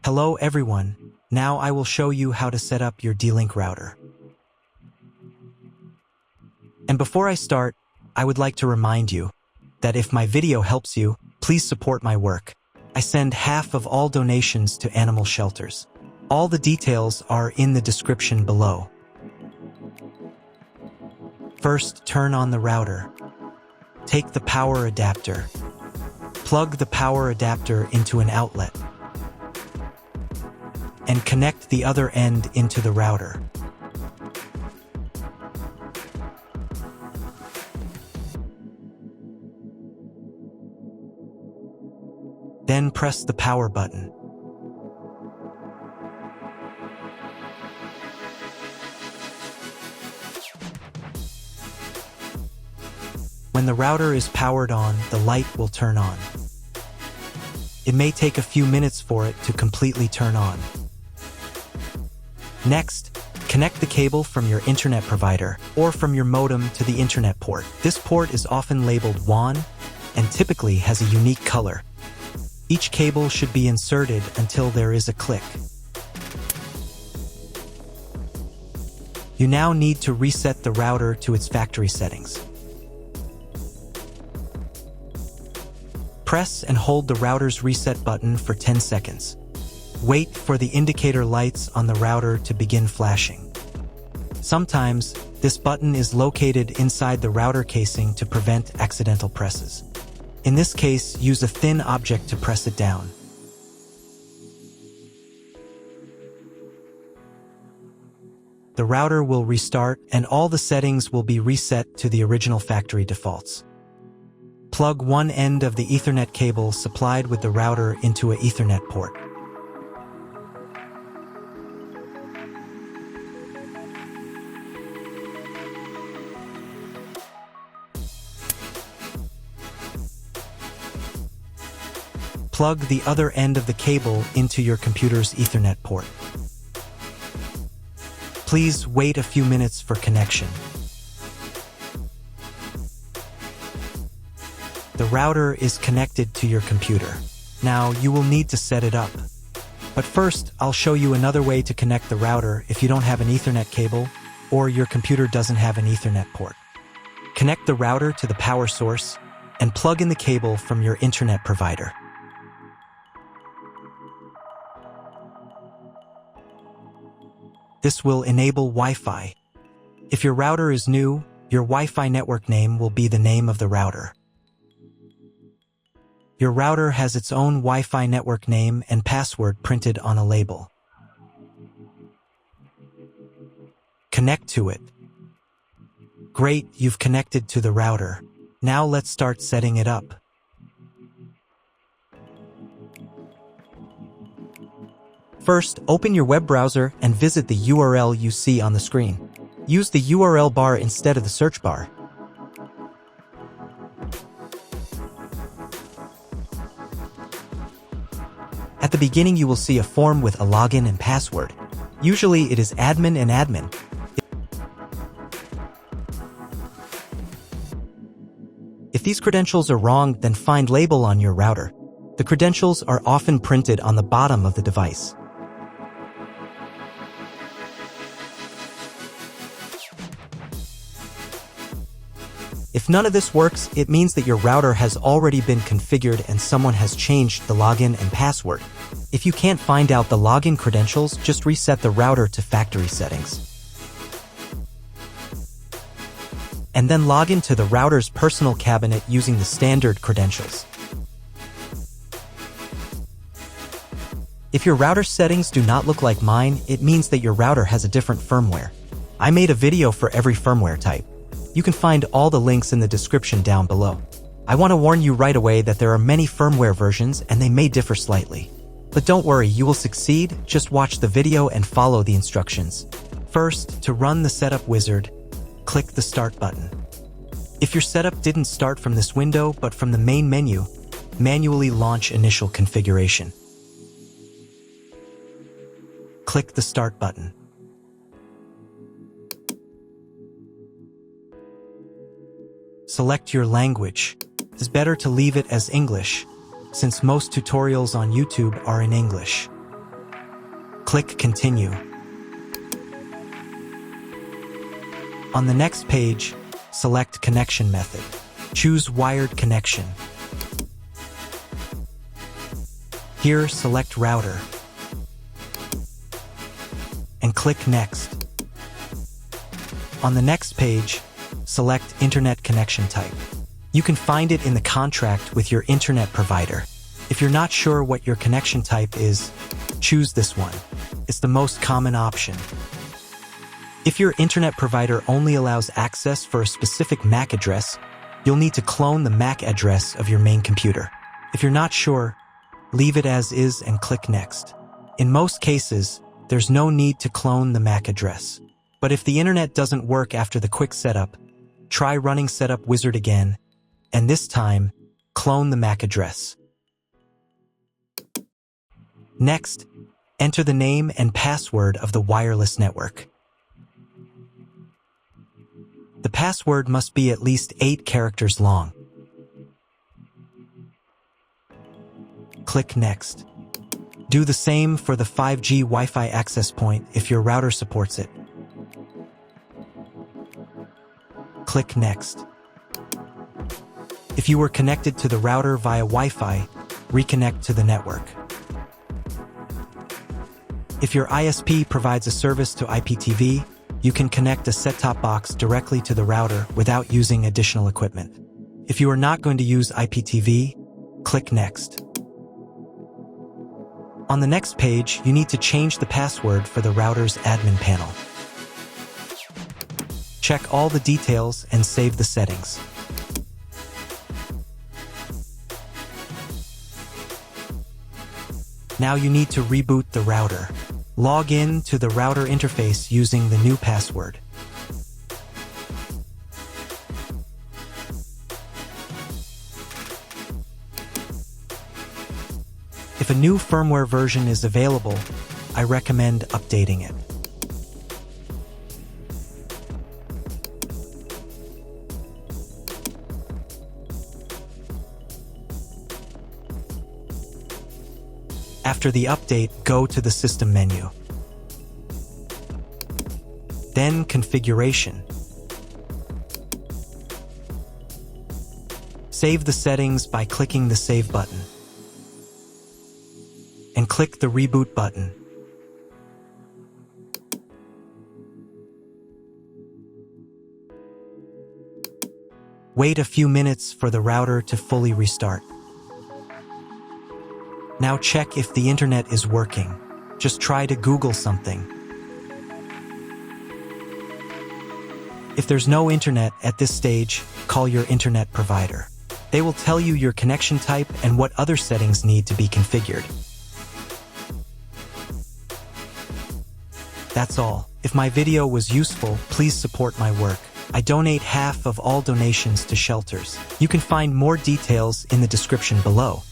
Hello everyone, now I will show you how to set up your D-Link router. And before I start, I would like to remind you that if my video helps you, please support my work. I send half of all donations to animal shelters. All the details are in the description below. First, turn on the router. Take the power adapter. Plug the power adapter into an outlet. And connect the other end into the router. Then press the power button. When the router is powered on, the light will turn on. It may take a few minutes for it to completely turn on. Next, connect the cable from your internet provider or from your modem to the internet port. This port is often labeled WAN and typically has a unique color. Each cable should be inserted until there is a click. You now need to reset the router to its factory settings. Press and hold the router's reset button for 10 seconds. Wait for the indicator lights on the router to begin flashing. Sometimes, this button is located inside the router casing to prevent accidental presses. In this case, use a thin object to press it down. The router will restart and all the settings will be reset to the original factory defaults. Plug one end of the Ethernet cable supplied with the router into an Ethernet port. Plug the other end of the cable into your computer's Ethernet port. Please wait a few minutes for connection. The router is connected to your computer. Now you will need to set it up. But first, I'll show you another way to connect the router if you don't have an Ethernet cable or your computer doesn't have an Ethernet port. Connect the router to the power source and plug in the cable from your internet provider. This will enable Wi-Fi. If your router is new, your Wi-Fi network name will be the name of the router. Your router has its own Wi-Fi network name and password printed on a label. Connect to it. Great, you've connected to the router. Now let's start setting it up. First, open your web browser and visit the URL you see on the screen. Use the URL bar instead of the search bar. At the beginning, you will see a form with a login and password. Usually, it is admin and admin. If these credentials are wrong, then find label on your router. The credentials are often printed on the bottom of the device. If none of this works, it means that your router has already been configured and someone has changed the login and password. If you can't find out the login credentials, just reset the router to factory settings. And then log into the router's personal cabinet using the standard credentials. If your router settings do not look like mine, it means that your router has a different firmware. I made a video for every firmware type. You can find all the links in the description down below. I want to warn you right away that there are many firmware versions and they may differ slightly. But don't worry, you will succeed. Just watch the video and follow the instructions. First, to run the setup wizard, click the Start button. If your setup didn't start from this window but from the main menu, manually launch initial configuration. Click the Start button. Select your language. It's better to leave it as English, since most tutorials on YouTube are in English. Click Continue. On the next page, select Connection Method. Choose Wired Connection. Here, select Router and click Next. On the next page, select Internet Connection Type. You can find it in the contract with your internet provider. If you're not sure what your connection type is, choose this one. It's the most common option. If your internet provider only allows access for a specific MAC address, you'll need to clone the MAC address of your main computer. If you're not sure, leave it as is and click Next. In most cases, there's no need to clone the MAC address. But if the internet doesn't work after the quick setup, try running Setup Wizard again, and this time, clone the MAC address. Next, enter the name and password of the wireless network. The password must be at least 8 characters long. Click Next. Do the same for the 5G Wi-Fi access point if your router supports it. Click Next. If you were connected to the router via Wi-Fi, reconnect to the network. If your ISP provides a service to IPTV, you can connect a set-top box directly to the router without using additional equipment. If you are not going to use IPTV, click Next. On the next page, you need to change the password for the router's admin panel. Check all the details and save the settings. Now you need to reboot the router. Log in to the router interface using the new password. If a new firmware version is available, I recommend updating it. After the update, go to the System menu. Then Configuration. Save the settings by clicking the Save button. And click the Reboot button. Wait a few minutes for the router to fully restart. Now check if the internet is working. Just try to Google something. If there's no internet at this stage, call your internet provider. They will tell you your connection type and what other settings need to be configured. That's all. If my video was useful, please support my work. I donate half of all donations to shelters. You can find more details in the description below.